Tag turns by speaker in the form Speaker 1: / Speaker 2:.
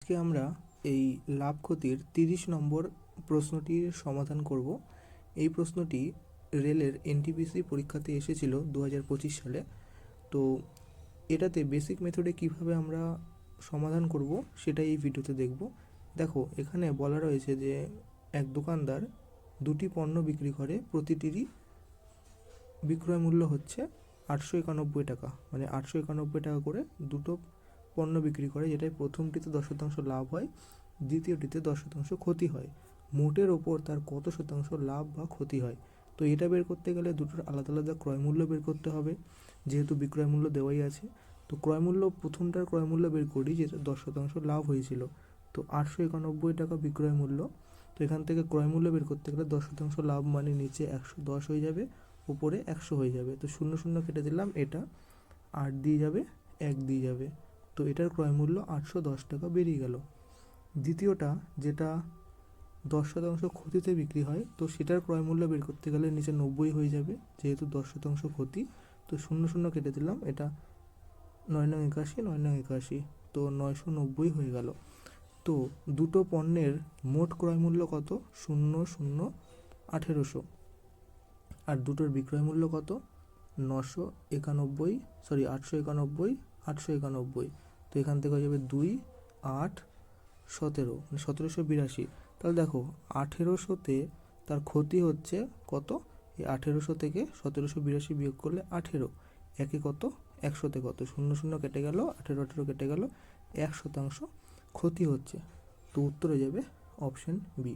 Speaker 1: আজকে আমরা এই লাভ ক্ষতির 30 নম্বর প্রশ্নটির সমাধান করব। এই প্রশ্নটি রেলের এনটিপিসি পরীক্ষাতে এসেছিল 2025 সালে। তো এটাতে বেসিক মেথডে কিভাবে আমরা সমাধান করব সেটাই এই ভিডিওতে দেখব। দেখো, এখানে বলা রয়েছে যে এক দোকানদার দুটি পণ্য বিক্রি করে, প্রতিটিরই বিক্রয় মূল্য হচ্ছে 891 টাকা, মানে 891 টাকা করে দুটো পণ্য বিক্রি করে, যেটাই প্রথমটিতে 10% লাভ হয়, দ্বিতীয়টিতে 10% ক্ষতি হয়। মোটের ওপর তার কত শতাংশ লাভ বা ক্ষতি হয়? তো এটা বের করতে গেলে দুটোর আলাদা আলাদা ক্রয় মূল্য বের করতে হবে, যেহেতু বিক্রয় মূল্য দেওয়াই আছে। তো ক্রয় মূল্য, প্রথমটার ক্রয় মূল্য বের করি, যেটা 10% লাভ হয়েছিল। তো 891 টাকা বিক্রয় মূল্য। তো এখান থেকে ক্রয় মূল্য বের করতে গেলে 10% লাভ মানে নিচে 110 হয়ে যাবে, উপরে 100 হয়ে যাবে। তো 0 0 কেটে দিলাম, এটা 8 দিয়ে যাবে, 1 দিয়ে যাবে। তো এটার ক্রয় মূল্য 810 টাকা বেরিয়ে গেল। দ্বিতীয়টা, যেটা 10% ক্ষতিতে বিক্রি হয়, তো সেটার ক্রয় মূল্য বের করতে গেলে নিচে 90 হয়ে যাবে, যেহেতু 10% ক্ষতি। তো 0 0 কেটে দিলাম, এটা 9 9 81, 9 9 81, তো 990 হয়ে গেল। তো দুটো পণ্যের মোট ক্রয় মূল্য কত? 0 0 1800। আর দুটোর বিক্রয় মূল্য কত? 991, 891, 891। তো এখান থেকে হয়ে যাবে 2 8 17, মানে 1782। তাহলে দেখো, 1800-তে তার ক্ষতি হচ্ছে কত? এই 1800 থেকে 1782 বিয়োগ করলে 18, একে কত, 100-তে কত? 0 0 কেটে গেল, 18 18 কেটে গেল, 1% ক্ষতি হচ্ছে। তো উত্তরে যাবে অপশন বি।